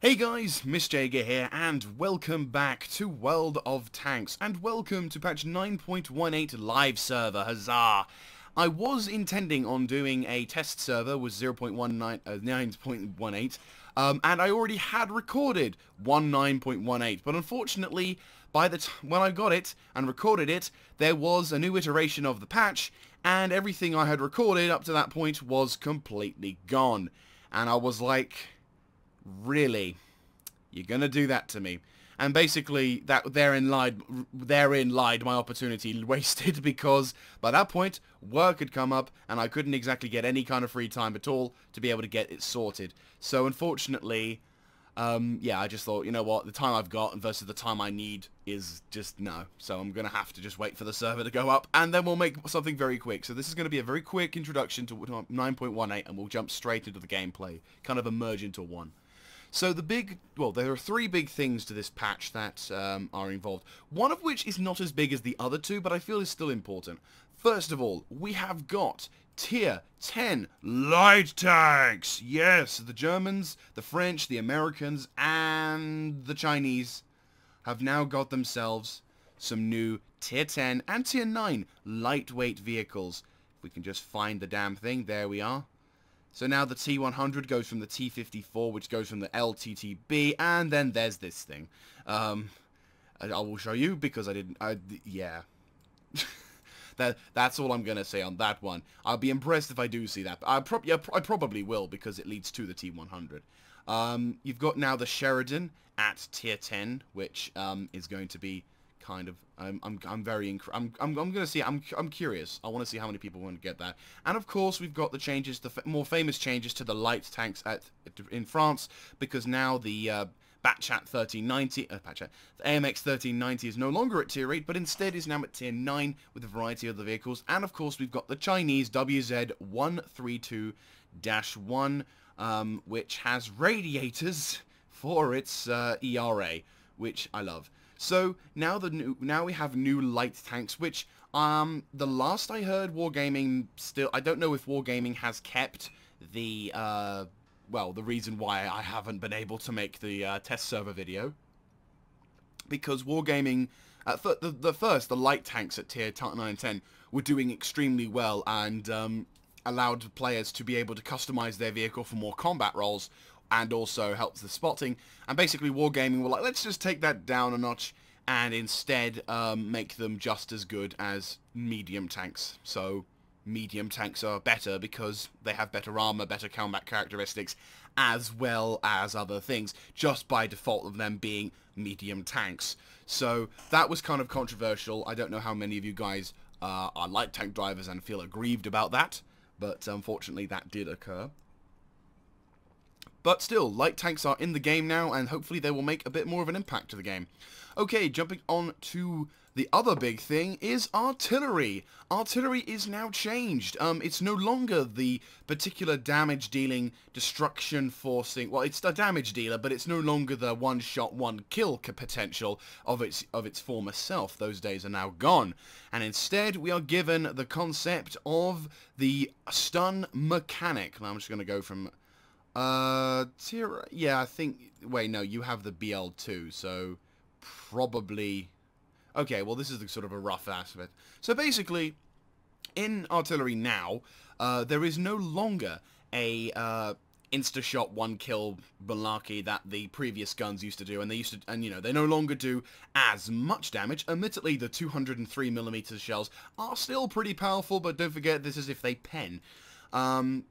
Hey guys, Miss Jaeger here, and welcome back to World of Tanks, and welcome to patch 9.18 live server, huzzah! I was intending on doing a test server with 9.18, and I already had recorded 9.18, but unfortunately, when I got it and recorded it, there was a new iteration of the patch, and everything I had recorded up to that point was completely gone. And I was like, really? You're gonna do that to me? And basically, therein lied my opportunity wasted, because by that point, work had come up, and I couldn't exactly get any kind of free time at all to be able to get it sorted. So unfortunately, yeah, I just thought, you know what, the time I've got versus the time I need is just no. So I'm gonna have to just wait for the server to go up, and then we'll make something very quick. So this is gonna be a very quick introduction to 9.18, and we'll jump straight into the gameplay, kind of merge into one. So there are three big things to this patch that are involved. One of which is not as big as the other two, but I feel is still important. First of all, we have got Tier 10 light tanks. Yes, the Germans, the French, the Americans, and the Chinese have now got themselves some new Tier 10 and Tier 9 lightweight vehicles. If we can just find the damn thing, there we are. So now the T100 goes from the T54, which goes from the LTTB, and then there's this thing. I will show you, because yeah. That's all I'm going to say on that one. I'll be impressed if I do see that. I probably will, because it leads to the T100. You've got now the Sheridan at Tier 10, which is going to be kind of I'm curious. I want to see how many people want to get that. And of course, we've got the changes, the more famous changes to the light tanks in France, because now the Batchat 1390, the AMX 1390 is no longer at Tier 8, but instead is now at Tier 9 with a variety of the vehicles. And of course, we've got the Chinese WZ 132-1, which has radiators for its ERA, which I love. So now we have new light tanks, which the last I heard, Wargaming I don't know if Wargaming has kept the well, the reason why I haven't been able to make the test server video, because Wargaming the light tanks at Tier 9 and 10 were doing extremely well, and allowed players to be able to customize their vehicle for more combat roles, and also helps the spotting. And basically Wargaming were like, let's just take that down a notch and instead make them just as good as medium tanks. So medium tanks are better because they have better armor, better combat characteristics, as well as other things, just by default of them being medium tanks. So that was kind of controversial. I don't know how many of you guys are light tank drivers and feel aggrieved about that, but unfortunately that did occur. But still, light tanks are in the game now, and hopefully they will make a bit more of an impact to the game. Okay, jumping on to the other big thing is artillery. Artillery is now changed. It's no longer the particular damage-dealing, destruction-forcing... Well, it's a damage dealer, but it's no longer the one-shot, one-kill potential of its former self. Those days are now gone. And instead, we are given the concept of the stun mechanic. Now, I'm just going to go from... yeah, I think... Wait, no, you have the BL2, so probably... Okay, well, this is the sort of a rough aspect. So basically, in artillery now, there is no longer a insta-shot one-kill malarkey that the previous guns used to do, and you know, they no longer do as much damage. Admittedly, the 203mm shells are still pretty powerful, but don't forget, this is if they pen.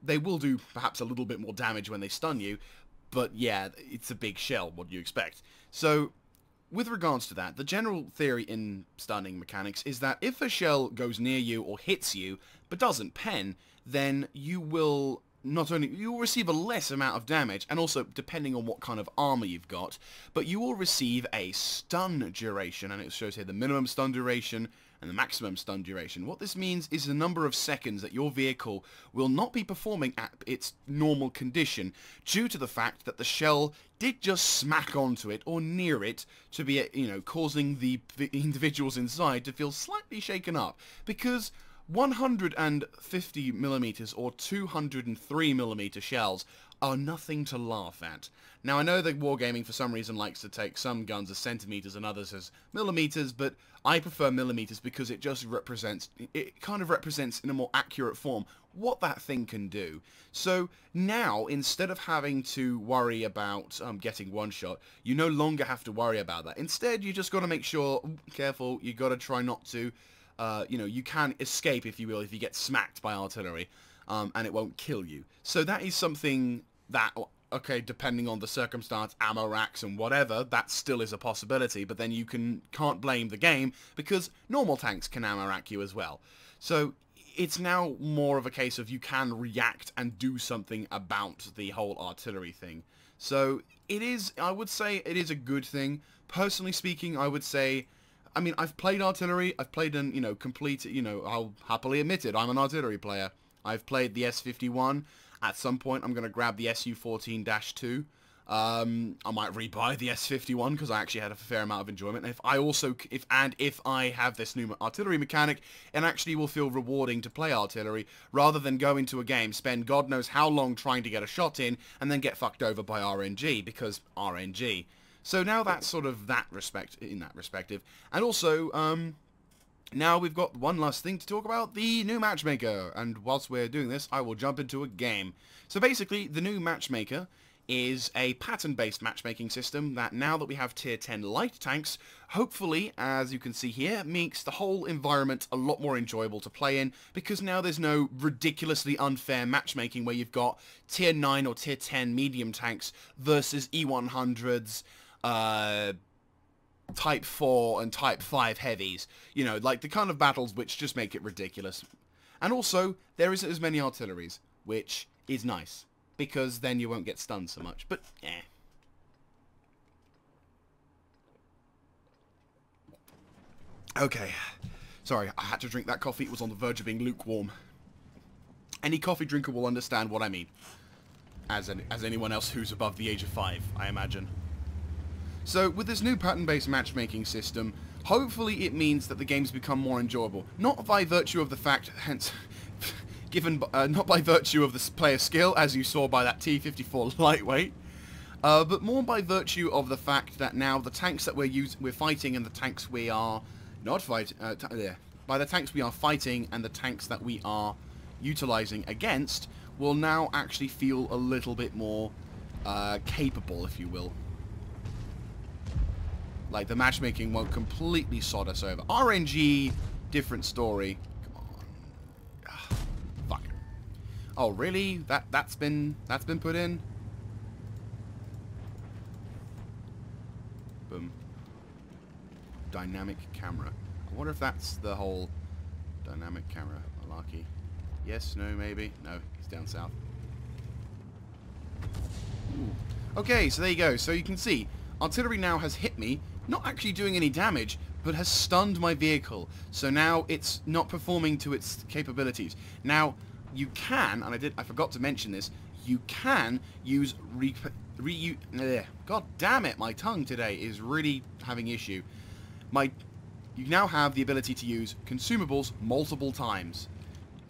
They will do perhaps a little bit more damage when they stun you, but yeah, it's a big shell, what do you expect? So, with regards to that, the general theory in stunning mechanics is that if a shell goes near you or hits you, but doesn't pen, then you will receive a less amount of damage, and also, depending on what kind of armor you've got, but you will receive a stun duration, and it shows here the minimum stun duration and the maximum stun duration. What this means is the number of seconds that your vehicle will not be performing at its normal condition, due to the fact that the shell did just smack onto it or near it, to be, you know, causing the individuals inside to feel slightly shaken up, because 150mm or 203mm shells are nothing to laugh at. Now, I know that Wargaming for some reason likes to take some guns as centimeters and others as millimeters, but I prefer millimeters because it just represents, it kind of represents in a more accurate form what that thing can do. So now, instead of having to worry about getting one shot, you no longer have to worry about that. Instead, you just got to make sure, careful, you got to try not to, you know, you can escape, if you will, if you get smacked by artillery. And it won't kill you. So that is something that, okay, depending on the circumstance, ammo racks and whatever, that still is a possibility, but then you can't blame the game, because normal tanks can ammo rack you as well. So it's now more of a case of you can react and do something about the whole artillery thing. So it is, I would say, it is a good thing. Personally speaking, I would say, I mean, I've played artillery, I've played an, you know, complete, you know, I'll happily admit it, I'm an artillery player. I've played the S51. At some point, I'm going to grab the SU-14-2. I might rebuy the S51 because I actually had a fair amount of enjoyment. And if I have this new artillery mechanic, it actually will feel rewarding to play artillery rather than go into a game, spend God knows how long trying to get a shot in, and then get fucked over by RNG because RNG. So now that's sort of that respective, and also now we've got one last thing to talk about, the new matchmaker, and whilst we're doing this, I will jump into a game. So basically, the new matchmaker is a pattern-based matchmaking system that, now that we have tier 10 light tanks, hopefully, as you can see here, makes the whole environment a lot more enjoyable to play in, because now there's no ridiculously unfair matchmaking where you've got tier 9 or tier 10 medium tanks versus E100s, Type 4 and Type 5 heavies. You know, like the kind of battles which just make it ridiculous. And also, there isn't as many artilleries, which is nice, because then you won't get stunned so much, but eh. Okay. Sorry, I had to drink that coffee. It was on the verge of being lukewarm. Any coffee drinker will understand what I mean. As anyone else who's above the age of 5, I imagine. So, with this new pattern-based matchmaking system, hopefully it means that the games become more enjoyable. Not by virtue of the fact, hence, not by virtue of the player skill, as you saw by that T-54 lightweight, but more by virtue of the fact that now the tanks that we're fighting and the tanks we are not fighting, by the tanks we are fighting and the tanks that we are utilizing against will now actually feel a little bit more capable, if you will. Like, the matchmaking won't completely sod us over. RNG, different story. Come on. Ugh, fuck. Oh, really? That's been put in? Boom. Dynamic camera. I wonder if that's the whole dynamic camera malarkey. Yes, no, maybe. No, he's down south. Ooh. Okay, so there you go. So you can see, artillery now has hit me, not actually doing any damage, but has stunned my vehicle. So now it's not performing to its capabilities. Now, you can, and I forgot to mention this, you can use God damn it, my tongue today is really having issue. You now have the ability to use consumables multiple times.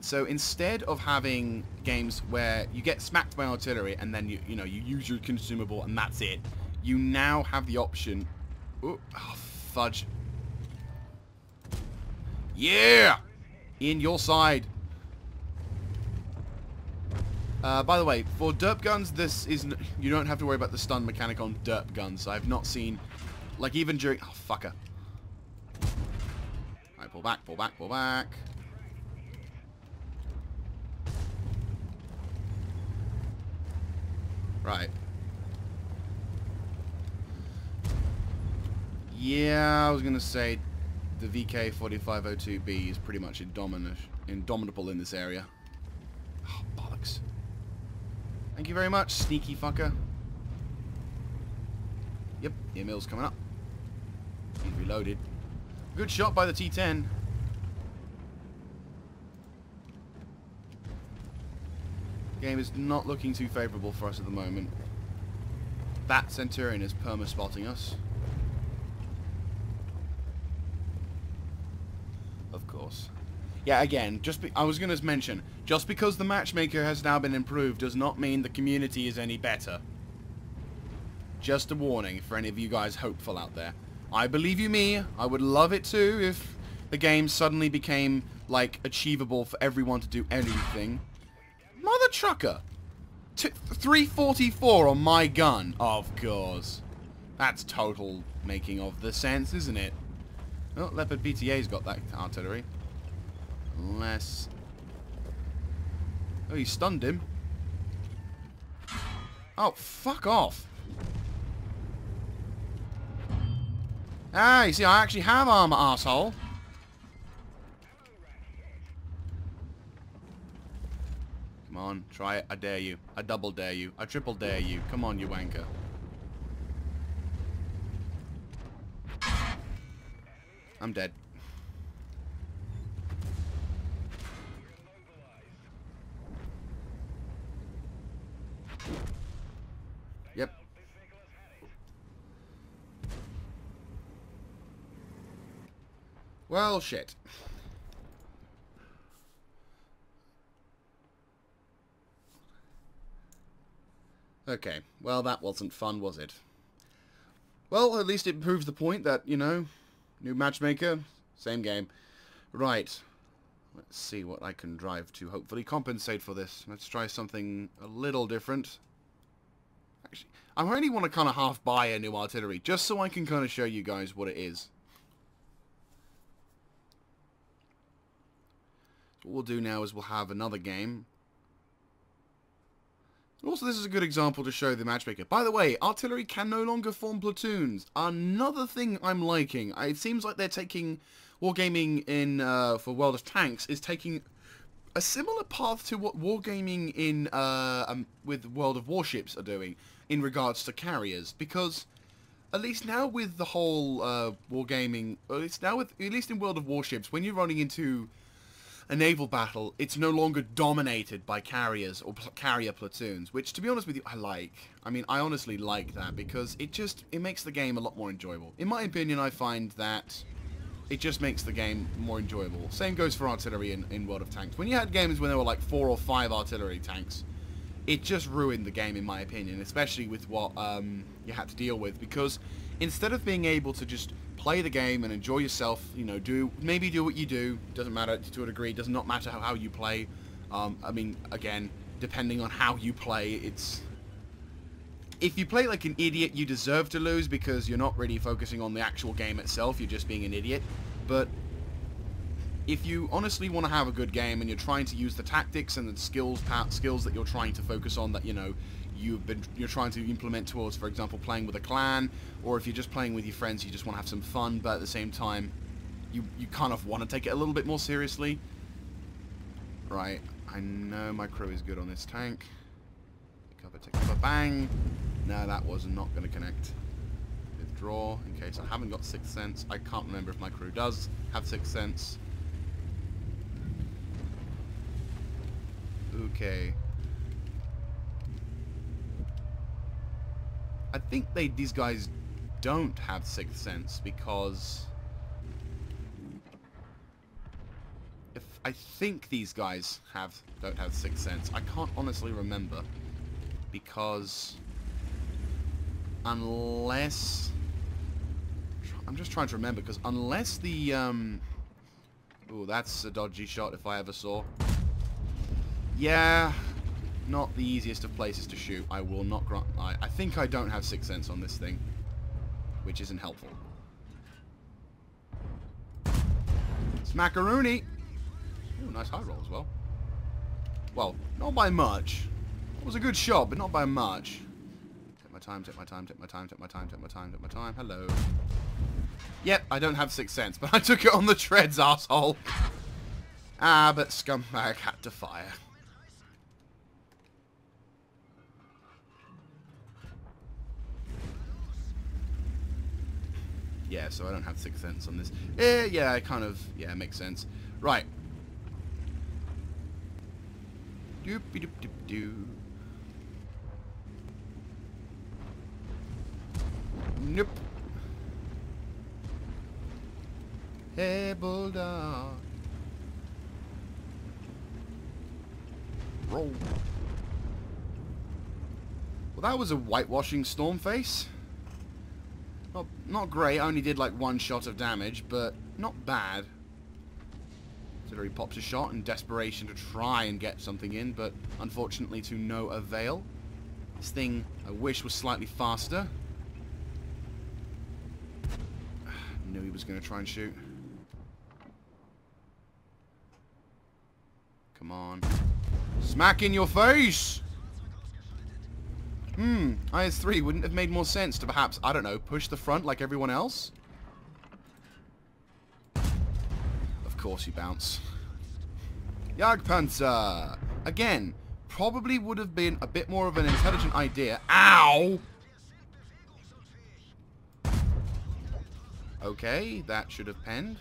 So instead of having games where you get smacked by artillery and then you use your consumable and that's it, you now have the option. Oh, fudge. Yeah! In your side. By the way, for derp guns, you don't have to worry about the stun mechanic on derp guns. I've not seen, like, even during, oh, fucker. Alright, pull back, pull back, pull back. Right. Yeah, I was gonna say the VK4502B is pretty much indomitable in this area. Oh, bollocks. Thank you very much, sneaky fucker. Yep, the Emil's coming up. He's reloaded. Good shot by the T10. Game is not looking too favourable for us at the moment. That Centurion is perma-spotting us. Of course. Yeah, again, I was going to mention, just because the matchmaker has now been improved does not mean the community is any better. Just a warning for any of you guys hopeful out there. I believe you me, I would love it too if the game suddenly became, like, achievable for everyone to do anything. Mother trucker! 344 on my gun, of course. That's total making of the sense, isn't it? Oh, Leopard PTA's got that artillery. Unless... Oh, he stunned him. Oh, fuck off. Ah, you see, I actually have armor, arsehole. Come on, try it. I dare you. I double dare you. I triple dare you. Come on, you wanker. I'm dead. Yep. Well, shit. Okay, well, that wasn't fun, was it? Well, at least it proves the point that, you know, new matchmaker, same game. Right. Let's see what I can drive to hopefully compensate for this. Let's try something a little different. Actually, I only want to kind of half buy a new artillery, just so I can kind of show you guys what it is. So what we'll do now is we'll have another game. Also, this is a good example to show the matchmaker. By the way, artillery can no longer form platoons. Another thing I'm liking. It seems like they're taking... Wargaming in for World of Tanks is taking a similar path to what Wargaming in with World of Warships are doing in regards to carriers. Because at least now with the whole Wargaming... at least in World of Warships, when you're running into a naval battle, it's no longer dominated by carriers or carrier platoons, which, to be honest with you, I like. I mean, I honestly like that, because it makes the game a lot more enjoyable. In my opinion, I find that it just makes the game more enjoyable. Same goes for artillery in World of Tanks. When you had games when there were like 4 or 5 artillery tanks, it just ruined the game, in my opinion, especially with what you had to deal with, because instead of being able to just play the game and enjoy yourself, you know, maybe do what you do, doesn't matter to a degree, does not matter how you play. I mean, again, depending on how you play, it's... If you play like an idiot, you deserve to lose because you're not really focusing on the actual game itself, you're just being an idiot. But if you honestly want to have a good game and you're trying to use the tactics and the skills that you're trying to focus on, that, you know, you're trying to implement towards, for example, playing with a clan, or if you're just playing with your friends, you just want to have some fun, but at the same time, you kind of want to take it a little bit more seriously. Right, I know my crew is good on this tank. Take cover, bang! No, that was not going to connect. Withdraw, in case I haven't got 6th sense. I can't remember if my crew does have 6th sense. Okay. I think these guys don't have 6th sense, because I think these guys don't have 6th sense. I can't honestly remember, because unless... I'm just trying to remember, because unless the... Ooh, that's a dodgy shot if I ever saw. Yeah, not the easiest of places to shoot. I will not grant... I think I don't have 6th sense on this thing, which isn't helpful. Smackaroony! Ooh, nice high roll as well. Well, not by much. It was a good shot, but not by much. Take my time, take my time, take my time, take my time, take my time, take my time. Hello. Yep, I don't have 6th sense, but I took it on the treads, arsehole. Ah, but scumbag had to fire. Yeah, so I don't have 6th sense on this. Yeah, I kind of... Yeah, it makes sense. Right. Doop-de-doop-doop-doo. Nope. Hey, bulldog. roll. Well, that was a whitewashing storm face. Well, not great. I only did like 1 shot of damage, but not bad. So he pops a shot in desperation to try and get something in, but unfortunately to no avail. This thing, I wish, was slightly faster. Knew he was going to try and shoot. Come on. Smack in your face! IS-3 wouldn't have made more sense to perhaps, I don't know, push the front like everyone else? Of course you bounce. Jagdpanzer! Again, probably would have been a bit more of an intelligent idea. Ow! Okay, that should have penned.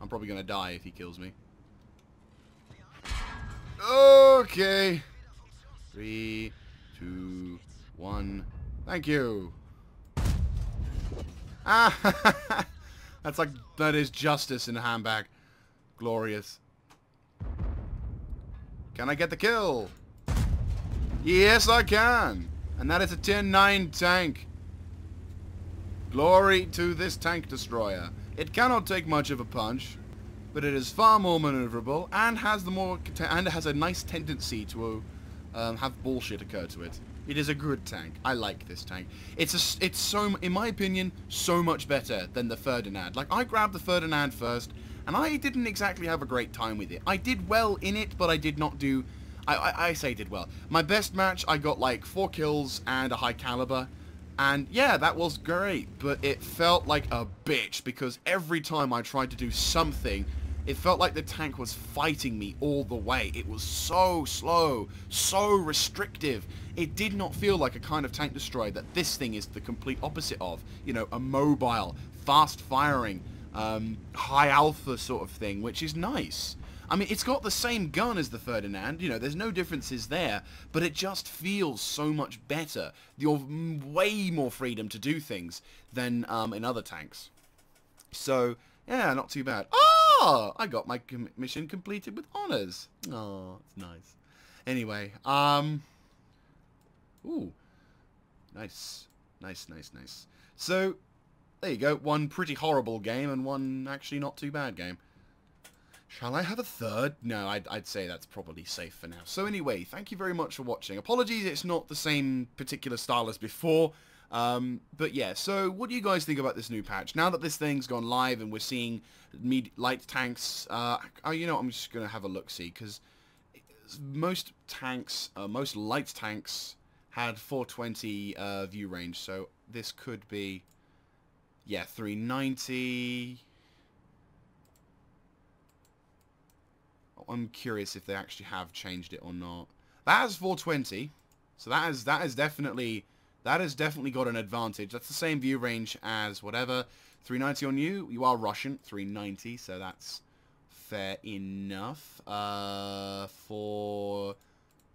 I'm probably going to die if he kills me. Okay. 3, 2, 1. Thank you. Ah, that's like, that is justice in a handbag. Glorious. Can I get the kill? Yes, I can. And that is a 10-9 tank. Glory to this tank destroyer. It cannot take much of a punch, but it is far more maneuverable and has a nice tendency to have bullshit occur to it. It is a good tank. I like this tank. It's so, in my opinion, so much better than the Ferdinand. Like, I grabbed the Ferdinand first, and I didn't exactly have a great time with it. I did well in it, but I did not do... I say did well. My best match, I got like 4 kills and a high caliber. And yeah, that was great, but it felt like a bitch, because every time I tried to do something, it felt like the tank was fighting me all the way. It was so slow, so restrictive. It did not feel like a kind of tank destroyer that this thing is the complete opposite of. You know, a mobile, fast-firing, high alpha sort of thing, which is nice. I mean, it's got the same gun as the Ferdinand, you know, there's no differences there, but it just feels so much better. You're way more freedom to do things than in other tanks. So, yeah, not too bad. Oh, I got my mission completed with honors. Oh, it's nice. Anyway, ooh, nice, nice, nice, nice. So, there you go, one pretty horrible game and one actually not too bad game. Shall I have a third? No, I'd say that's probably safe for now. So anyway, thank you very much for watching. Apologies, it's not the same particular style as before. But yeah, so what do you guys think about this new patch? Now that this thing's gone live and we're seeing light tanks, oh, you know, I'm just going to have a look-see, because most tanks, most light tanks had 420 view range, so this could be, yeah, 390... I'm curious if they actually have changed it or not. That has 420, so that has definitely got an advantage. That's the same view range as whatever. 390 on you. You are Russian. 390, so that's fair enough. For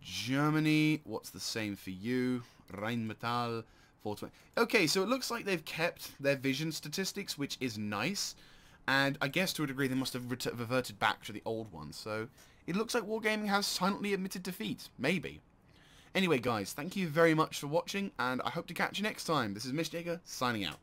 Germany, what's the same for you? Rheinmetall, 420. Okay, so it looks like they've kept their vision statistics, which is nice. And I guess to a degree they must have reverted back to the old ones. So it looks like Wargaming has silently admitted defeat. Maybe. Anyway, guys, thank you very much for watching, and I hope to catch you next time. This is Mistjager, signing out.